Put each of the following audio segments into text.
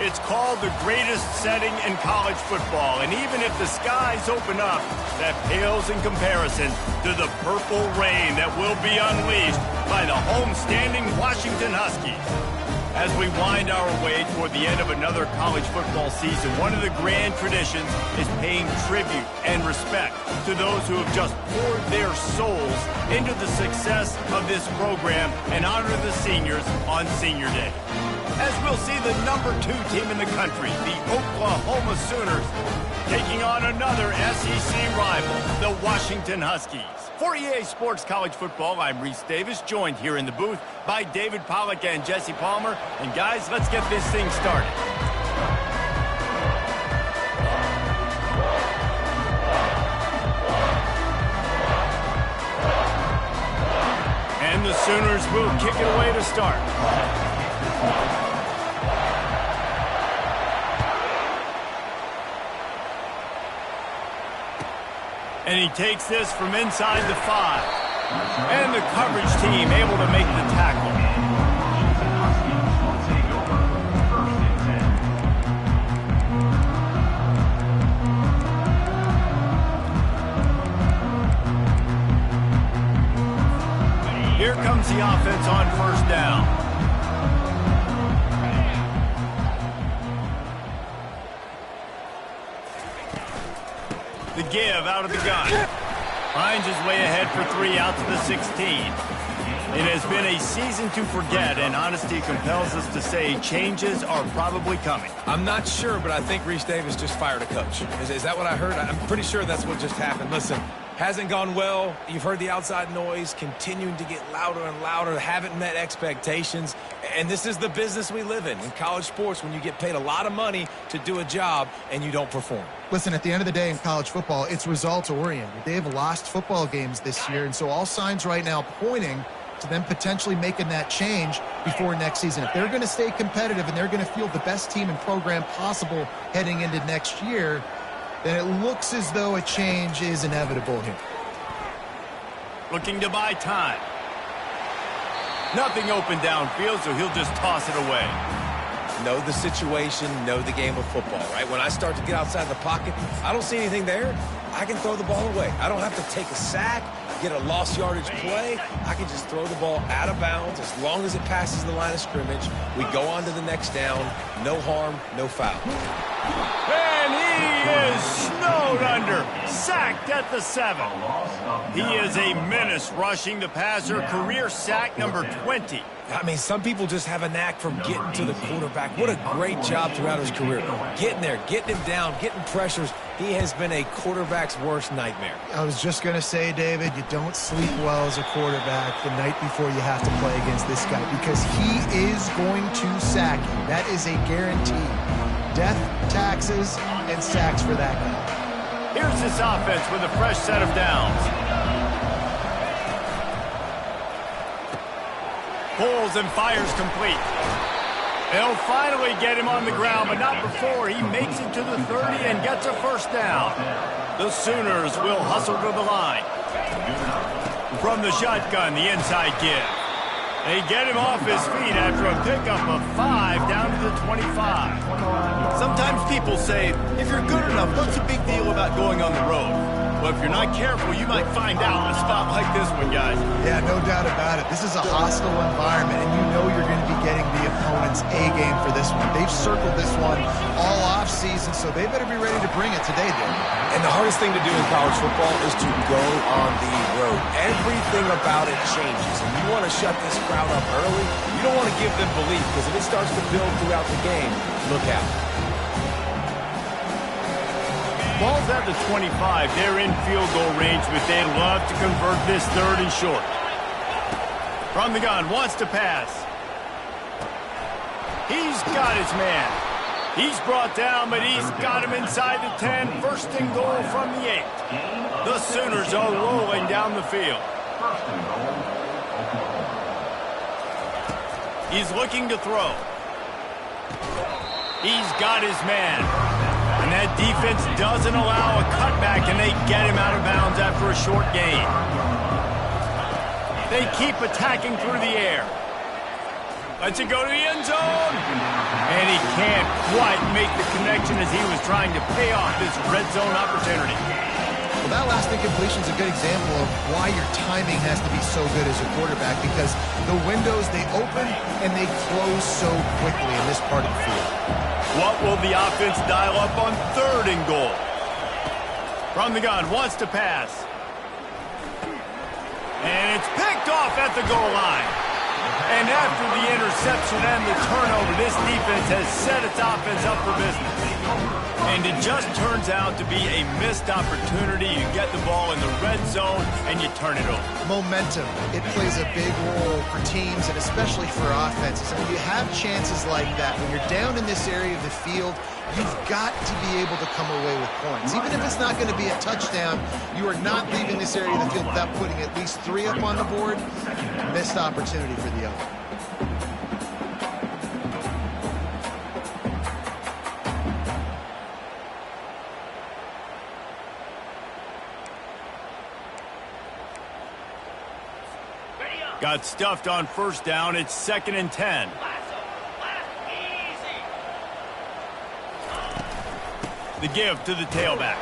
It's called the greatest setting in college football, and even if the skies open up, that pales in comparison to the purple rain that will be unleashed by the home-standing Washington Huskies. As we wind our way toward the end of another college football season, one of the grand traditions is paying tribute and respect to those who have just poured their souls into the success of this program and honor the seniors on Senior Day. As we'll see the number 2 team in the country, the Oklahoma Sooners, taking on another SEC rival, the Washington Huskies. For EA Sports College Football, I'm Reese Davis, joined here in the booth by David Pollack and Jesse Palmer. And guys, let's get this thing started. And the Sooners will kick it away to start. And he takes this from inside the 5. And the coverage team able to make the tackle. Here comes the offense on first down. The give out of the gun. Finds his way ahead for 3 out to the 16. It has been a season to forget, and honesty compels us to say changes are probably coming. I'm not sure, but I think Reese Davis just fired a coach. Is that what I heard? I'm pretty sure that's what just happened. Listen, hasn't gone well. You've heard the outside noise continuing to get louder and louder. Haven't met expectations. And this is the business we live in college sports, when you get paid a lot of money to do a job and you don't perform. Listen, at the end of the day in college football, it's results-oriented. They have lost football games this year, and so all signs right now pointing to them potentially making that change before next season. If they're going to stay competitive and they're going to field the best team and program possible heading into next year, then it looks as though a change is inevitable here. Looking to buy time. Nothing open downfield, so he'll just toss it away. Know the situation, know the game of football, right? When I start to get outside the pocket, I don't see anything there, I can throw the ball away. I don't have to take a sack, get a lost yardage play. I can just throw the ball out of bounds as long as it passes the line of scrimmage. We go on to the next down. No harm, no foul. And he is snowed under. Sacked at the 7. He is a menace rushing the passer. Career sack number 20. I mean, some people just have a knack for getting to the quarterback. What a great job throughout his career. Getting there, getting him down, getting pressures. He has been a quarterback's worst nightmare. I was just going to say, David, you don't sleep well as a quarterback the night before you have to play against this guy, because he is going to sack you. That is a guarantee. Death, taxes, and sacks for that guy. Here's this offense with a fresh set of downs. Pulls and fires complete. They'll finally get him on the ground, but not before he makes it to the 30 and gets a first down. The Sooners will hustle to the line. From the shotgun, the inside give. They get him off his feet after a pickup of 5 down to the 25. Sometimes people say, if you're good enough, what's the big deal about going on the road? Well, if you're not careful, you might find out in a spot like this one, guys. Yeah, no doubt about it. This is a hostile environment, and you know you're going to be getting the opponent's A game for this one. They've circled this one all off-season, so they better be ready to bring it today, Dave. And the hardest thing to do in college football is to go on the road. Everything about it changes, and you want to shut this crowd up early. You don't want to give them belief, because if it starts to build throughout the game, look out. Ball's at the 25. They're in field goal range, but they'd love to convert this 30 short. From the gun, wants to pass. He's got his man. He's brought down, but he's got him inside the 10. First and goal from the 8. The Sooners are rolling down the field. He's looking to throw. He's got his man. And that defense doesn't allow a cutback, and they get him out of bounds after a short gain. They keep attacking through the air. Lets it go to the end zone. And he can't quite make the connection as he was trying to pay off this red zone opportunity. Well, that last incompletion is a good example of why your timing has to be so good as a quarterback, because the windows, they open and they close so quickly in this part of the field. What will the offense dial up on 3rd and goal? From the gun, wants to pass. And it's picked off at the goal line. And after the interception and the turnover, this defense has set its offense up for business. And it just turns out to be a missed opportunity. You get the ball in the red zone, and you turn it over. Momentum, it plays a big role for teams and especially for offenses. And when you have chances like that, when you're down in this area of the field, you've got to be able to come away with points. Even if it's not going to be a touchdown, you are not leaving this area of the field without putting at least 3 up on the board. Missed opportunity for the other. Got stuffed on 1st down. It's 2nd and 10. The give to the tailback.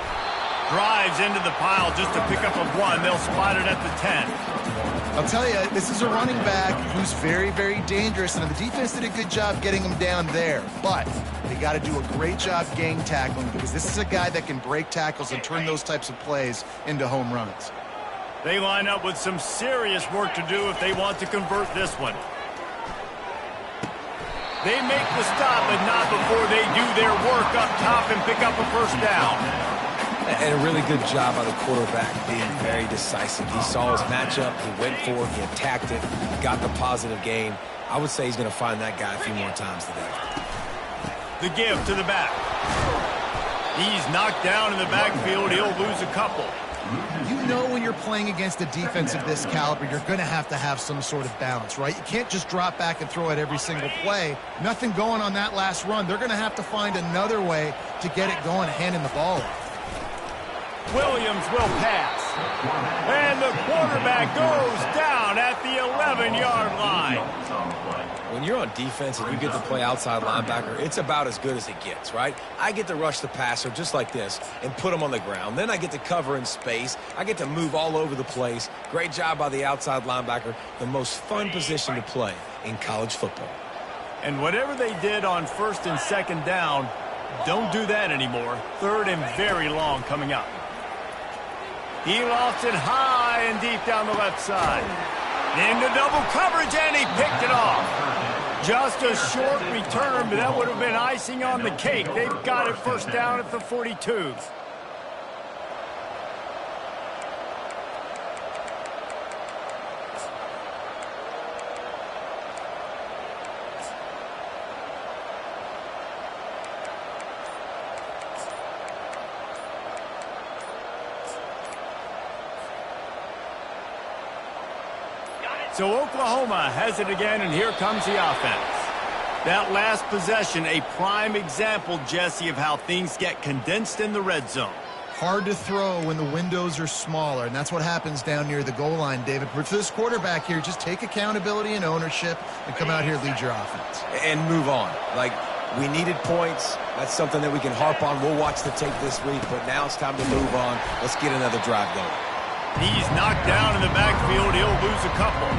Drives into the pile just to pick up a 1. They'll spot it at the 10. I'll tell you, this is a running back who's very, very dangerous, and the defense did a good job getting him down there. But they got to do a great job gang tackling, because this is a guy that can break tackles and turn those types of plays into home runs. They line up with some serious work to do if they want to convert this one. They make the stop, but not before they do their work up top and pick up a 1st down. And a really good job by the quarterback being very decisive. He saw his matchup, he went for it, he attacked it, got the positive gain. I would say he's going to find that guy a few more times today. The give to the back. He's knocked down in the backfield. He'll lose a couple. You know when you're playing against a defense of this caliber, you're going to have some sort of balance, right? You can't just drop back and throw it every single play. Nothing going on that last run. They're going to have to find another way to get it going, handing the ball off. Williams will pass. And the quarterback goes down at the 11-yard line. When you're on defense and you get to play outside linebacker, it's about as good as it gets, right? I get to rush the passer just like this and put him on the ground. Then I get to cover in space. I get to move all over the place. Great job by the outside linebacker. The most fun position to play in college football. And whatever they did on 1st and 2nd down, don't do that anymore. 3rd and very long coming up. He lofts it high and deep down the left side. Into double coverage, and he picked it off. Just a short return, but that would have been icing on the cake. They've got it 1st down at the 42. So Oklahoma has it again, and here comes the offense. That last possession, a prime example, Jesse, of how things get condensed in the red zone. Hard to throw when the windows are smaller, and that's what happens down near the goal line, David. But for this quarterback here, just take accountability and ownership and come out here and lead your offense. And move on. Like, we needed points. That's something that we can harp on. We'll watch the tape this week, but now it's time to move on. Let's get another drive going. He's knocked down in the backfield. He'll lose a couple.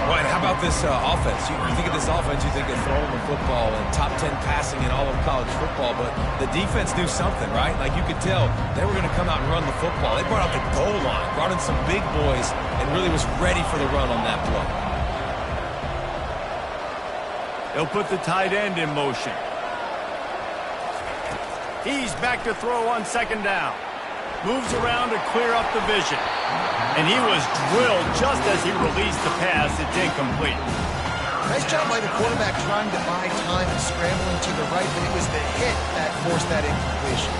Right, how about this offense? You think of this offense, you think of throwing the football and top 10 passing in all of college football, but the defense knew something, right? Like, you could tell they were going to come out and run the football. They brought out the goal line, brought in some big boys, and really was ready for the run on that play. They'll put the tight end in motion. He's back to throw on 2nd down. Moves around to clear up the vision. And he was drilled just as he released the pass. It's incomplete. Nice job by the quarterback trying to buy time and scrambling to the right, but it was the hit that forced that incompletion.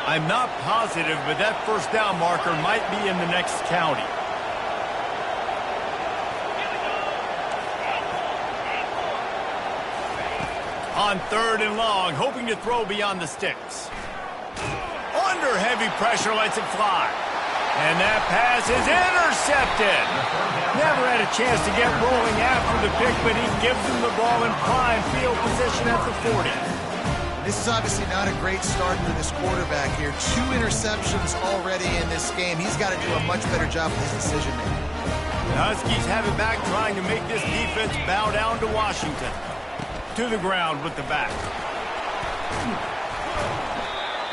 I'm not positive, but that 1st down marker might be in the next county. On 3rd and long, hoping to throw beyond the sticks. Under heavy pressure, lets it fly. And that pass is intercepted. Never had a chance to get rolling after the pick, but he gives them the ball in prime field position at the 40. This is obviously not a great start for this quarterback here. 2 interceptions already in this game. He's got to do a much better job with his decision-making. The Huskies have it back, trying to make this defense bow down to Washington. To the ground with the back.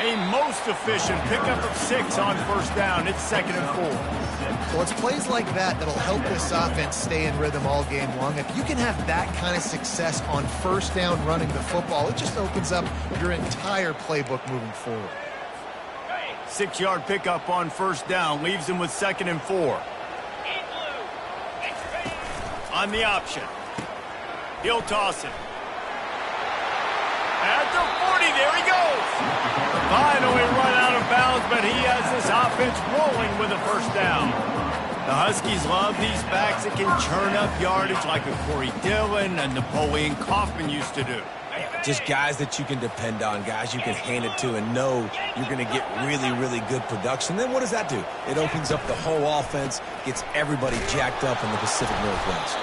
A most efficient pickup of 6 on 1st down. It's 2nd and 4. Well, it's plays like that that'll help this offense stay in rhythm all game long. If you can have that kind of success on 1st down running the football, it just opens up your entire playbook moving forward. 6-yard pickup on 1st down leaves him with 2nd and 4. On the option. He'll toss it. At the 40, there he goes. Finally run out of bounds, but he has this offense rolling with a 1st down. The Huskies love these backs that can churn up yardage like a Corey Dillon and Napoleon Kaufman used to do. Just guys that you can depend on, guys you can hand it to and know you're going to get really, really good production. Then what does that do? It opens up the whole offense, gets everybody jacked up in the Pacific Northwest.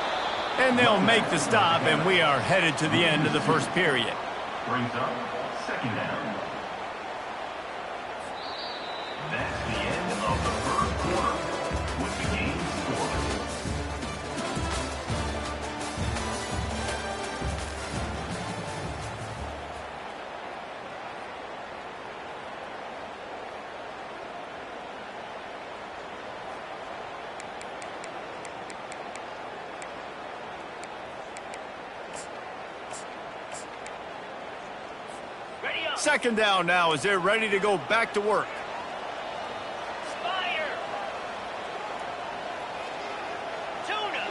And they'll make the stop, and we are headed to the end of the 1st period. Brings up 2nd down. That's the end of the 1st quarter with the game scored. Second down now as they're ready to go back to work. Spire. Tuna.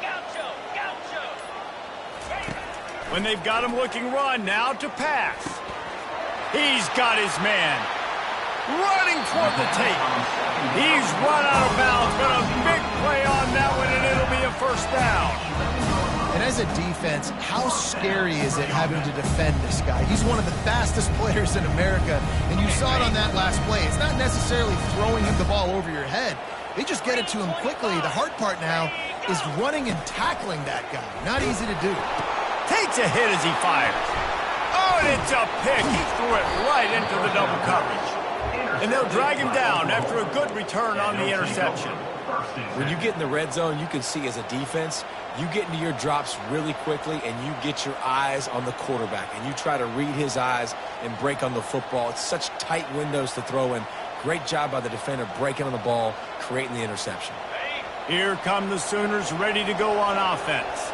Gaucho. When they've got him looking run, now to pass. He's got his man. Running toward the tape. He's run out of bounds, but a big play on that one, and it'll be a 1st down. And as a defense, how scary is it having to defend this guy? He's one of the fastest players in America, and you saw it on that last play. It's not necessarily throwing him the ball over your head. They just get it to him quickly. The hard part now is running and tackling that guy. Not easy to do. Takes a hit as he fires. Oh, and it's a pick. He threw it right into the double coverage. And they'll drag him down after a good return on the interception. When you get in the red zone, you can see as a defense, you get into your drops really quickly and you get your eyes on the quarterback and you try to read his eyes and break on the football. It's such tight windows to throw in. Great job by the defender breaking on the ball, creating the interception. Here come the Sooners ready to go on offense.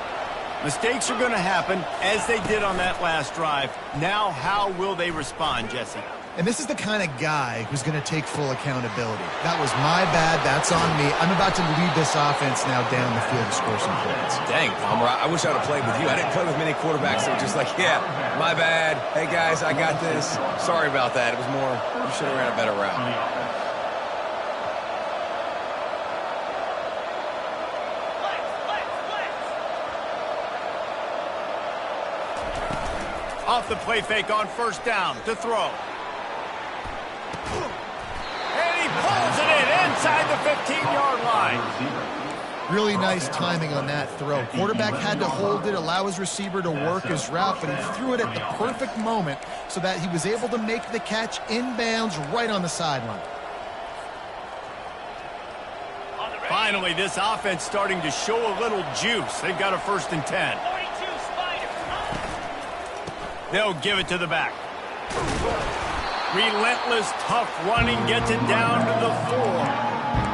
Mistakes are going to happen as they did on that last drive. Now how will they respond, Jesse? And this is the kind of guy who's going to take full accountability. That was my bad. That's on me. I'm about to lead this offense now down the field to score some points. Dang, Palmer, I wish I would have played with you. I didn't play with many quarterbacks that were just like, yeah, my bad. Hey, guys, I got this. Sorry about that. It was more, you should have ran a better route. Off the play fake on 1st down to throw. And he pulls it in inside the 15-yard line. Really nice timing on that throw. Quarterback had to hold it, allow his receiver to work his route, but he threw it at the perfect moment so that he was able to make the catch inbounds right on the sideline. Finally, this offense starting to show a little juice. They've got a 1st and 10. They'll give it to the back. Relentless, tough running gets it down to the 4.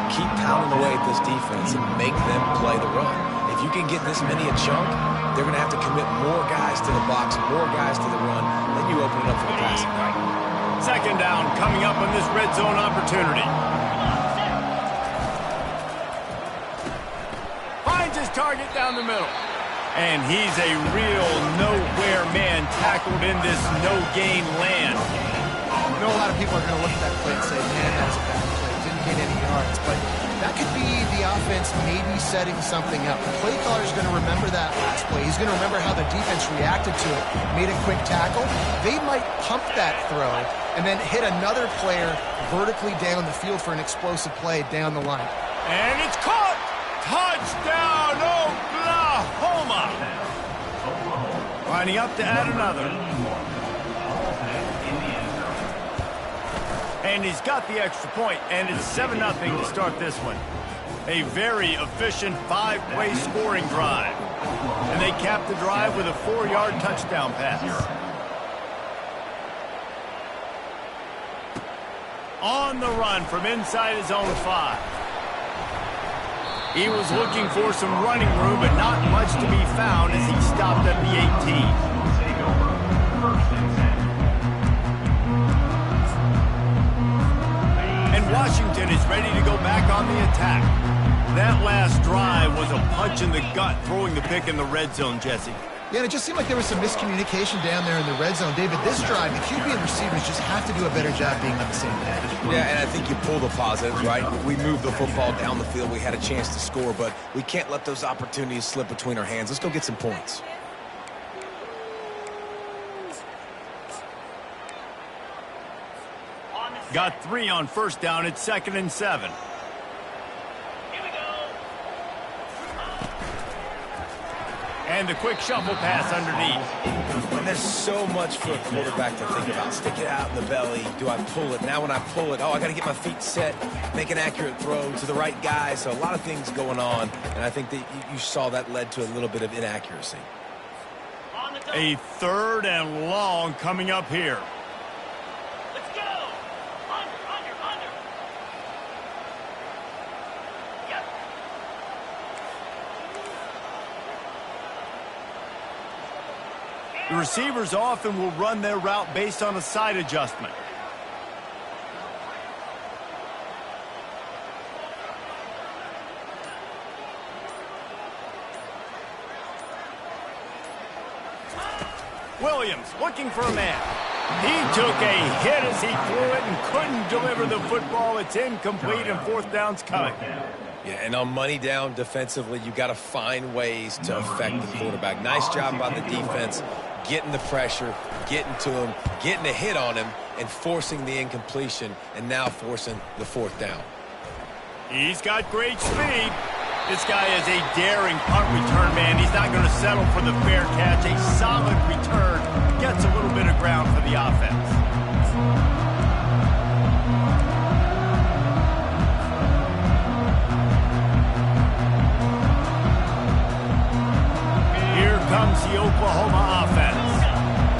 Keep pounding away at this defense and make them play the run. If you can get this many a chunk, they're going to have to commit more guys to the box, more guys to the run. Then you open it up for the passing. 2nd down coming up on this red zone opportunity. Finds his target down the middle. And he's a real nowhere man tackled in this no-gain land. I know a lot of people are going to look at that play and say, man, that was a bad play. Didn't get any yards. But that could be the offense maybe setting something up. The play caller's going to remember that last play. He's going to remember how the defense reacted to it, made a quick tackle. They might pump that throw and then hit another player vertically down the field for an explosive play down the line. And it's caught! Touchdown, Oklahoma! Lining up to add another. And he's got the extra point, and it's 7-0 to start this one. A very efficient 5-way scoring drive. And they cap the drive with a 4-yard touchdown pass. On the run from inside his own 5. He was looking for some running room, but not much to be found as he stopped at the 18. And Washington is ready to go back on the attack. That last drive was a punch in the gut, throwing the pick in the red zone, Jesse. Yeah, and it just seemed like there was some miscommunication down there in the red zone. David, this drive, the QB and receivers just have to do a better job being on the same page. Yeah, and I think you pull the positives, right? We moved the football down the field. We had a chance to score, but we can't let those opportunities slip between our hands. Let's go get some points. Got 3 on first down. It's 2nd and 7. And the quick shuffle pass underneath. And there's so much for a quarterback to think about. Stick it out in the belly. Do I pull it? Now when I pull it, I got to get my feet set, make an accurate throw to the right guy. So a lot of things going on, and I think that you saw that led to a little bit of inaccuracy. A 3rd and long coming up here. Let's go. Under. Yep. The receivers often will run their route based on a side adjustment. Williams looking for a man. He took a hit as he threw it and couldn't deliver the football. It's incomplete and 4th down's coming. Yeah, and on money down defensively, you got to find ways to affect the quarterback. Nice job by the defense, getting the pressure, getting to him, getting a hit on him, and forcing the incompletion, and now forcing the 4th down. He's got great speed. This guy is a daring punt return man. He's not going to settle for the fair catch. A solid return. Gets a little bit of ground for the offense. Here comes the Oklahoma offense.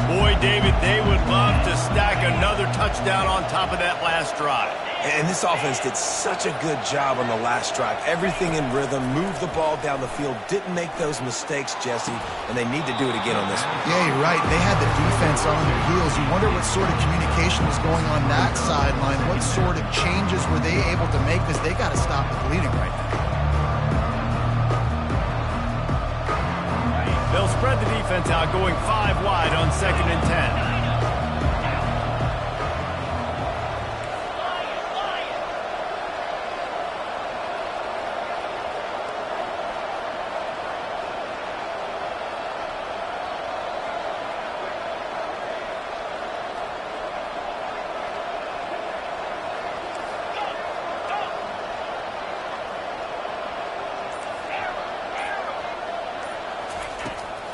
Boy, David, they would love to stack another touchdown on top of that last drive. And this offense did such a good job on the last drive. Everything in rhythm, moved the ball down the field, didn't make those mistakes, Jesse, and they need to do it again on this one. Yeah, you're right. They had the defense on their heels. You wonder what sort of communication was going on that sideline. What sort of changes were they able to make, because they got to stop the bleeding right now. They'll spread the defense out, going 5 wide on 2nd and 10.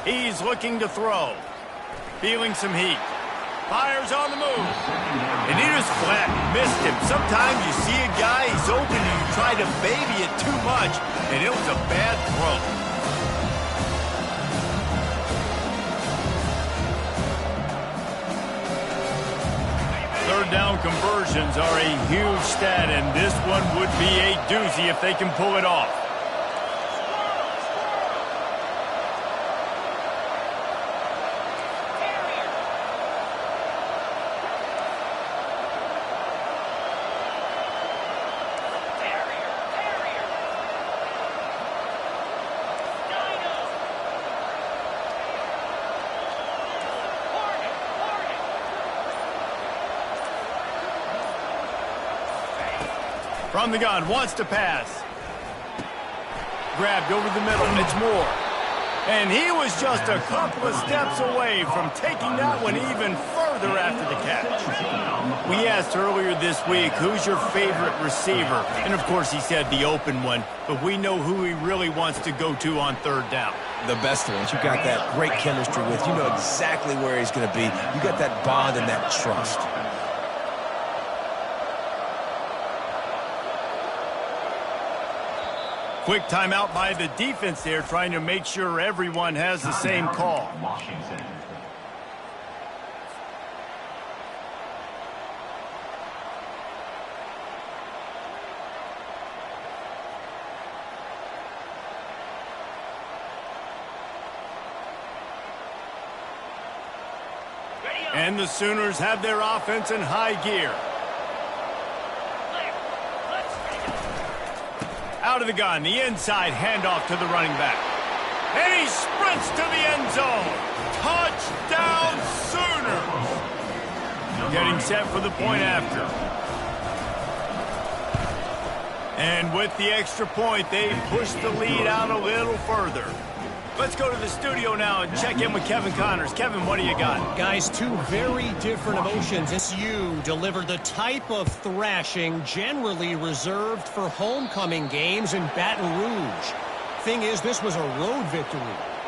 He's looking to throw. Feeling some heat. Fires on the move. And he just flat missed him. Sometimes you see a guy, he's open, and you try to baby it too much, and it was a bad throw. Third down conversions are a huge stat, and this one would be a doozy if they can pull it off. From the gun, wants to pass. Grabbed over the middle, it's Moore. And he was just a couple of steps away from taking that one even further after the catch. We asked earlier this week, who's your favorite receiver? And of course he said the open one, but we know who he really wants to go to on third down. The best ones. You got that great chemistry with. You know exactly where he's going to be. You got that bond and that trust. Quick timeout by the defense there, trying to make sure everyone has the same call. Washington. And the Sooners have their offense in high gear. Out of the gun, the inside handoff to the running back. And he sprints to the end zone. Touchdown, Sooners! Getting set for the point after. And with the extra point, they push the lead out a little further. Let's go to the studio now and check in with Kevin Connors. Kevin, what do you got? Guys, two very different emotions. SU delivered the type of thrashing generally reserved for homecoming games in Baton Rouge. Thing is, this was a road victory,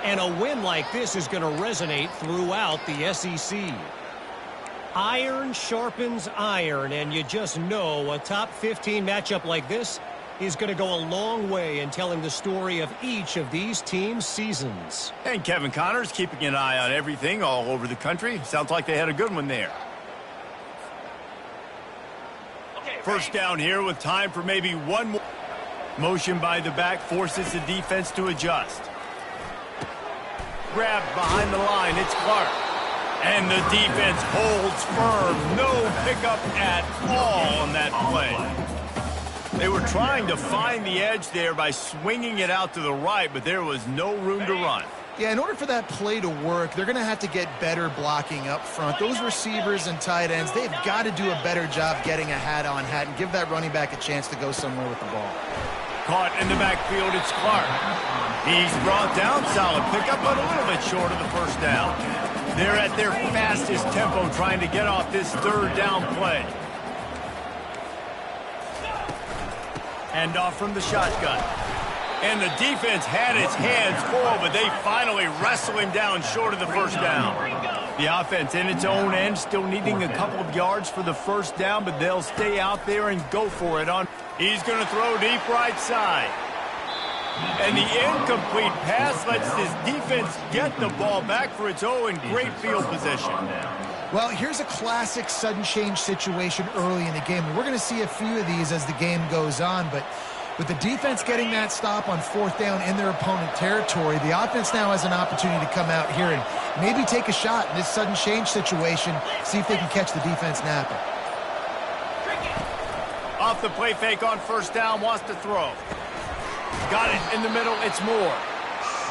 and a win like this is going to resonate throughout the SEC. Iron sharpens iron, and you just know a top 15 matchup like this is going to go a long way in telling the story of each of these teams' seasons. And Kevin Connors keeping an eye on everything all over the country. Sounds like they had a good one there. First down here with time for maybe one more. Motion by the back forces the defense to adjust. Grabbed behind the line, it's Clark. And the defense holds firm. No pickup at all on that play. They were trying to find the edge there by swinging it out to the right, but there was no room to run. Yeah, in order for that play to work, they're going to have to get better blocking up front. Those receivers and tight ends, they've got to do a better job getting a hat-on-hat and give that running back a chance to go somewhere with the ball. Caught in the backfield, it's Clark. He's brought down, solid pickup, but a little bit short of the first down. They're at their fastest tempo trying to get off this third down play. Hand off from the shotgun. And the defense had its hands full, but they finally wrestle him down short of the first down. The offense in its own end still needing a couple of yards for the first down, but they'll stay out there and go for it. He's going to throw deep right side. And the incomplete pass lets this defense get the ball back for its own great field position. Well, here's a classic sudden change situation early in the game. We're going to see a few of these as the game goes on, but with the defense getting that stop on fourth down in their opponent territory, the offense now has an opportunity to come out here and maybe take a shot in this sudden change situation, see if they can catch the defense napping. Off the play fake on first down, wants to throw. Got it in the middle, it's Moore.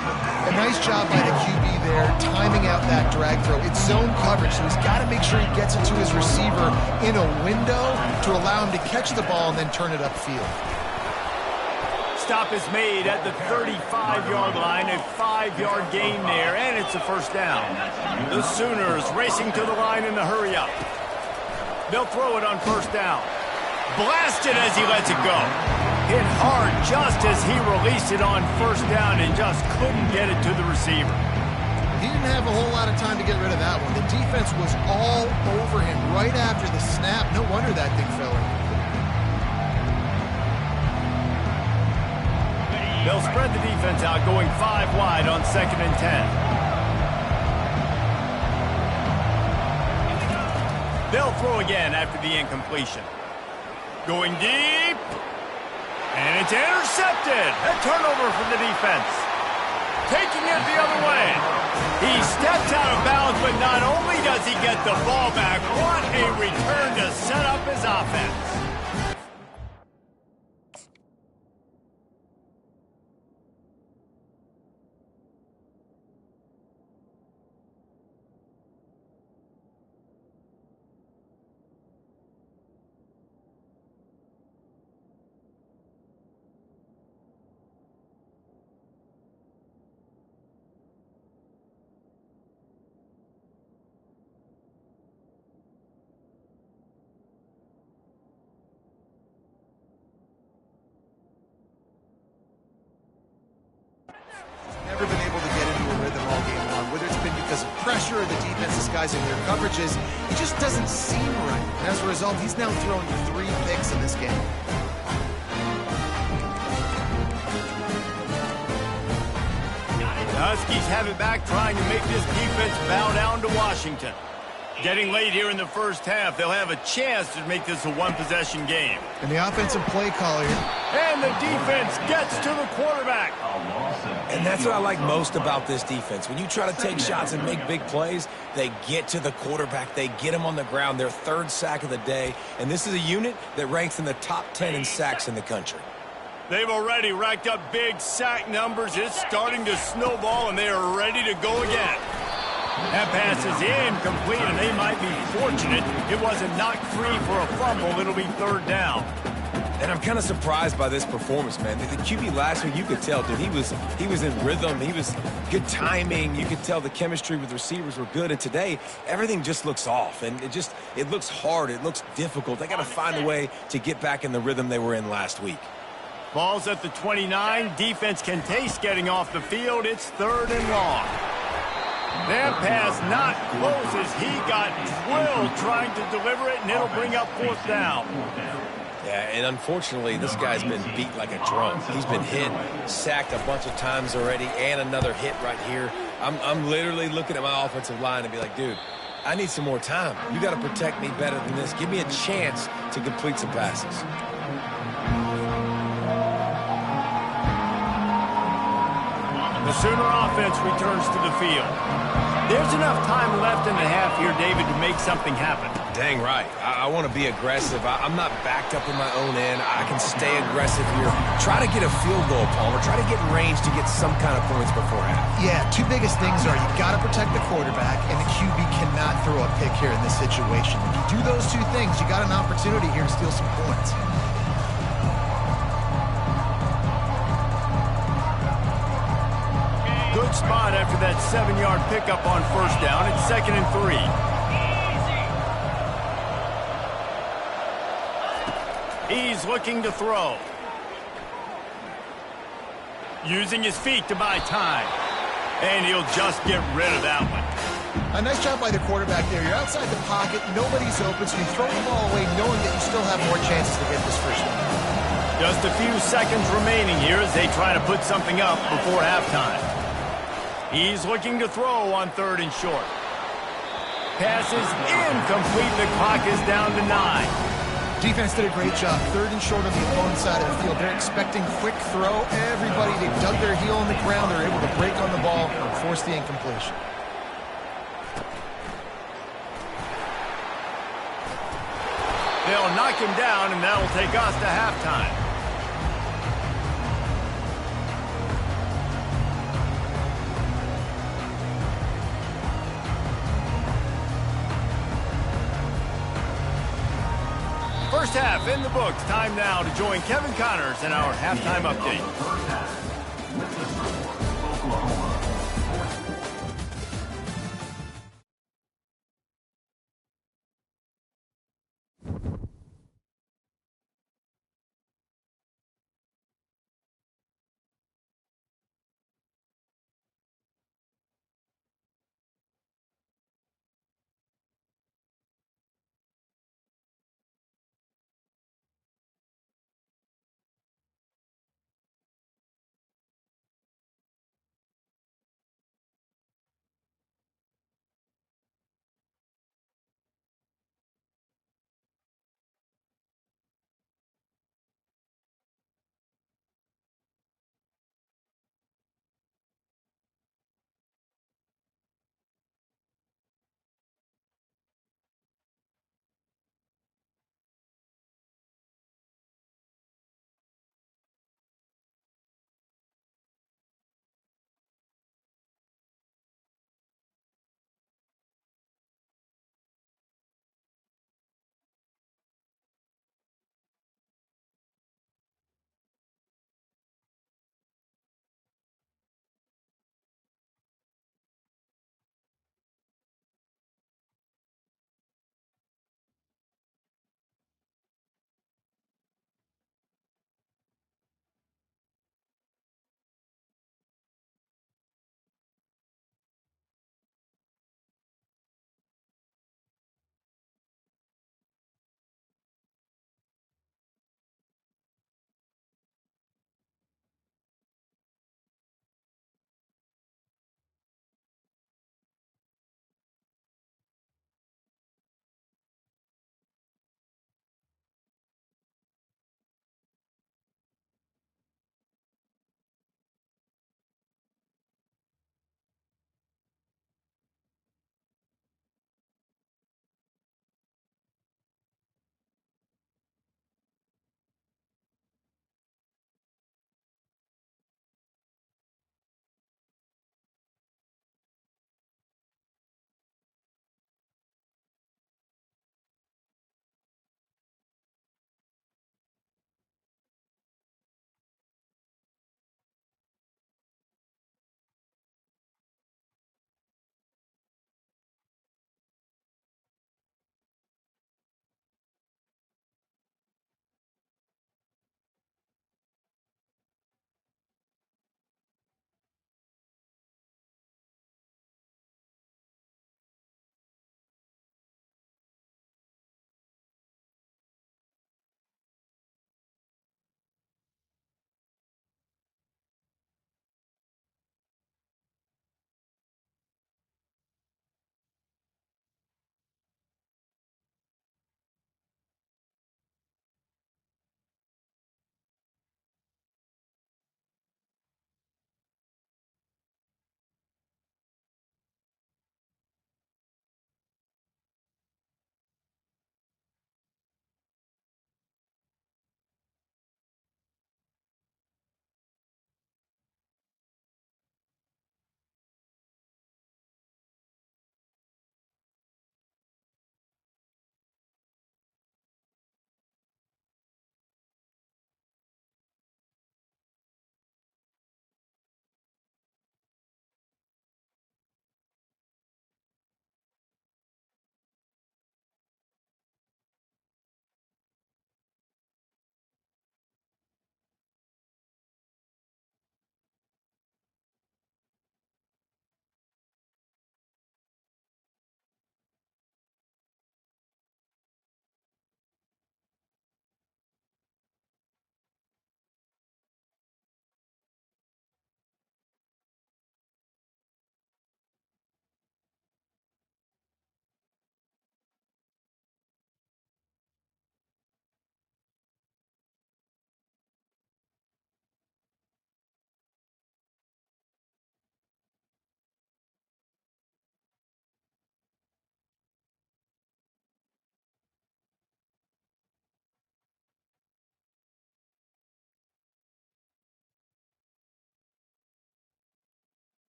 A nice job by the QB there, timing out that drag throw. It's zone coverage, so he's got to make sure he gets it to his receiver in a window to allow him to catch the ball and then turn it upfield. Stop is made at the 35-yard line, a 5-yard gain there, and it's a first down. The Sooners racing to the line in the hurry-up. They'll throw it on first down. Blasted as he lets it go. Hit hard just as he released it on first down and just couldn't get it to the receiver. He didn't have a whole lot of time to get rid of that one. The defense was all over him right after the snap. No wonder that thing fell in. They'll spread the defense out, going 5 wide on 2nd and 10. They'll throw again after the incompletion. Going deep. And it's intercepted. A turnover for the defense. Taking it the other way. He steps out of bounds, but not only does he get the ball back, what a return to set up his offense. guys in their coverages, he just doesn't seem right. And as a result, he's now thrown 3 picks in this game. The Huskies have it back, trying to make this defense bow down to Washington. Getting late here in the first half, they'll have a chance to make this a one-possession game. And the offensive play caller here. And the defense gets to the quarterback. And that's what I like most about this defense. When you try to take shots and make big plays, they get to the quarterback. They get him on the ground. Their 3rd sack of the day. And this is a unit that ranks in the top 10 in sacks in the country. They've already racked up big sack numbers. It's starting to snowball, and they are ready to go again. That pass is incomplete, and they might be fortunate it wasn't knocked free for a fumble. It'll be 3rd down. And I'm kind of surprised by this performance, man. The QB last week, you could tell, dude, he was in rhythm. He was good timing. You could tell the chemistry with receivers were good. And today, everything just looks off. And it looks hard. It looks difficult. They got to find a way to get back in the rhythm they were in last week. Ball's at the 29. Defense can taste getting off the field. It's 3rd and long. That pass not close as he got drilled trying to deliver it, and it'll bring up 4th down. Yeah, and unfortunately, this guy's been beat like a drum. He's been hit, sacked a bunch of times already, and another hit right here. I'm literally looking at my offensive line and be like, dude, I need some more time. You got to protect me better than this. Give me a chance to complete some passes. The Sooner offense returns to the field. There's enough time left in the half here, David, to make something happen. Dang right. I want to be aggressive. I'm not backed up in my own end. I can stay aggressive here. Try to get a field goal, Palmer. Try to get in range to get some kind of points before half. Yeah, 2 biggest things are you got to protect the quarterback, and the QB cannot throw a pick here in this situation. If you do those 2 things, you got an opportunity here to steal some points. Good spot after that 7-yard pickup on 1st down. It's 2nd and 3. He's looking to throw. Using his feet to buy time. And he'll just get rid of that one. A nice job by the quarterback there. You're outside the pocket, nobody's open, so you throw the ball away knowing that you still have more chances to get this first one. Just a few seconds remaining here as they try to put something up before halftime. He's looking to throw on 3rd and short. Pass is incomplete. The clock is down to 9. Defense did a great job. 3rd and short on the opponent side of the field. They're expecting quick throw. Everybody, they dug their heel in the ground. They're able to break on the ball and force the incompletion. They'll knock him down, and that'll take us to halftime. First half in the books. Time now to join Kevin Connors in our halftime update. First half. With the score, Oklahoma